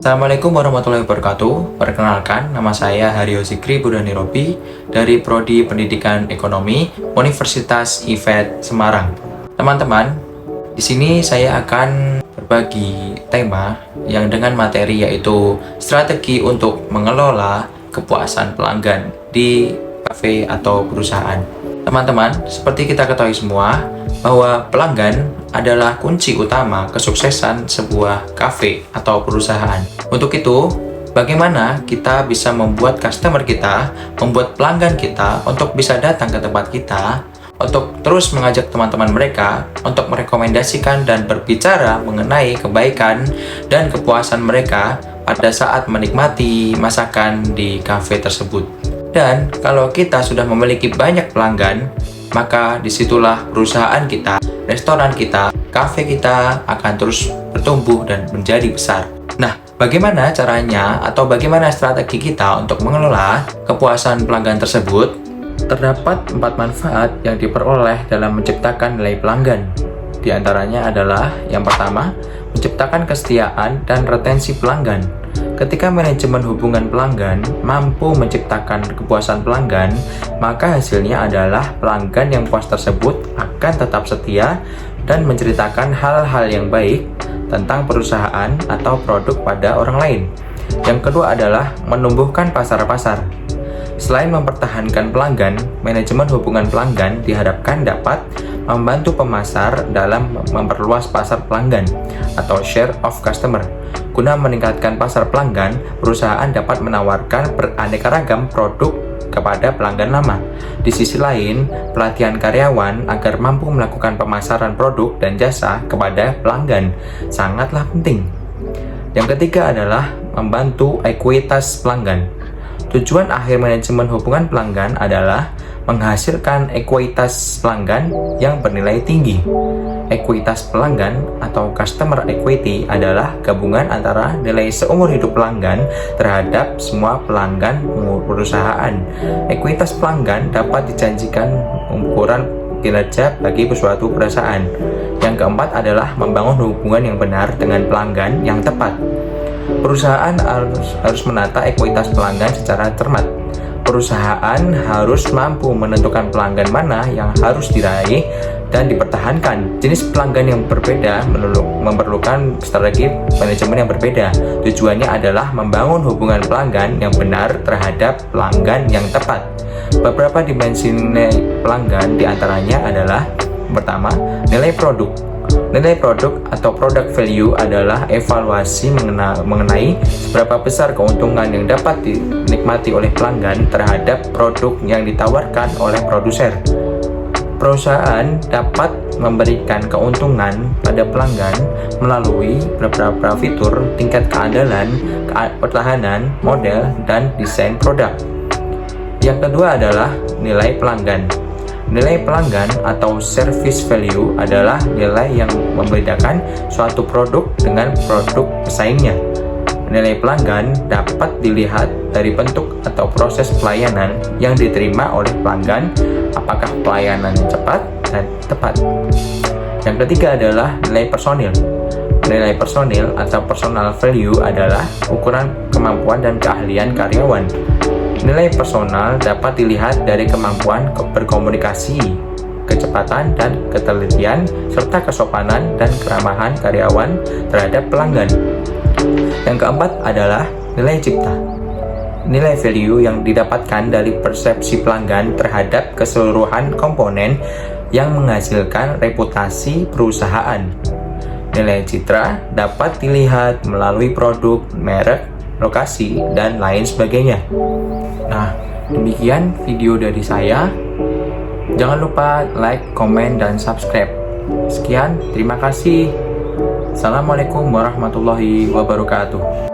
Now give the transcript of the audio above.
Assalamualaikum warahmatullahi wabarakatuh. Perkenalkan, nama saya Haryo Zikri Budhani Robi dari Prodi Pendidikan Ekonomi Universitas IFET Semarang. Teman-teman, di sini saya akan berbagi tema yang dengan materi yaitu strategi untuk mengelola kepuasan pelanggan di kafe atau perusahaan. Teman-teman, seperti kita ketahui semua bahwa pelanggan adalah kunci utama kesuksesan sebuah kafe atau perusahaan. Untuk itu, bagaimana kita bisa membuat customer kita, membuat pelanggan kita untuk bisa datang ke tempat kita, untuk terus mengajak teman-teman mereka untuk merekomendasikan dan berbicara mengenai kebaikan dan kepuasan mereka pada saat menikmati masakan di kafe tersebut. Dan kalau kita sudah memiliki banyak pelanggan, maka disitulah perusahaan kita, restoran kita, kafe kita akan terus bertumbuh dan menjadi besar. Nah, bagaimana caranya atau bagaimana strategi kita untuk mengelola kepuasan pelanggan tersebut? Terdapat 4 manfaat yang diperoleh dalam menciptakan nilai pelanggan. Di antaranya adalah yang pertama, menciptakan kesetiaan dan retensi pelanggan. Ketika manajemen hubungan pelanggan mampu menciptakan kepuasan pelanggan, maka hasilnya adalah pelanggan yang puas tersebut akan tetap setia dan menceritakan hal-hal yang baik tentang perusahaan atau produk pada orang lain. Yang kedua adalah menumbuhkan pasar-pasar. Selain mempertahankan pelanggan, manajemen hubungan pelanggan diharapkan dapat membantu pemasar dalam memperluas pasar pelanggan atau share of customer. Guna meningkatkan pasar pelanggan, perusahaan dapat menawarkan beraneka ragam produk kepada pelanggan lama. Di sisi lain, pelatihan karyawan agar mampu melakukan pemasaran produk dan jasa kepada pelanggan sangatlah penting. Yang ketiga adalah membantu ekuitas pelanggan. Tujuan akhir manajemen hubungan pelanggan adalah menghasilkan ekuitas pelanggan yang bernilai tinggi. Ekuitas pelanggan atau customer equity adalah gabungan antara nilai seumur hidup pelanggan terhadap semua pelanggan perusahaan. Ekuitas pelanggan dapat dijanjikan ukuran kinerja bagi suatu perusahaan. Yang keempat adalah membangun hubungan yang benar dengan pelanggan yang tepat. Perusahaan harus menata ekuitas pelanggan secara cermat. Perusahaan harus mampu menentukan pelanggan mana yang harus diraih dan dipertahankan. Jenis pelanggan yang berbeda memerlukan strategi manajemen yang berbeda. Tujuannya adalah membangun hubungan pelanggan yang benar terhadap pelanggan yang tepat. Beberapa dimensi nilai pelanggan diantaranya adalah pertama, nilai produk. Nilai produk atau product value adalah evaluasi mengenai seberapa besar keuntungan yang dapat dinikmati oleh pelanggan terhadap produk yang ditawarkan oleh produsen. Perusahaan dapat memberikan keuntungan pada pelanggan melalui beberapa fitur, tingkat keandalan, pertahanan, model, dan desain produk. Yang kedua adalah nilai pelanggan. Nilai pelanggan atau service value adalah nilai yang membedakan suatu produk dengan produk pesaingnya. Nilai pelanggan dapat dilihat dari bentuk atau proses pelayanan yang diterima oleh pelanggan, apakah pelayanan cepat dan tepat. Yang ketiga adalah nilai personil. Nilai personil atau personal value adalah ukuran kemampuan dan keahlian karyawan. Nilai personal dapat dilihat dari kemampuan berkomunikasi, kecepatan dan ketelitian, serta kesopanan dan keramahan karyawan terhadap pelanggan. Yang keempat adalah nilai cipta. Nilai value yang didapatkan dari persepsi pelanggan terhadap keseluruhan komponen yang menghasilkan reputasi perusahaan. Nilai citra dapat dilihat melalui produk, merek, lokasi, dan lain sebagainya. Nah, demikian video dari saya. Jangan lupa like, komen, dan subscribe. Sekian, terima kasih. Assalamualaikum warahmatullahi wabarakatuh.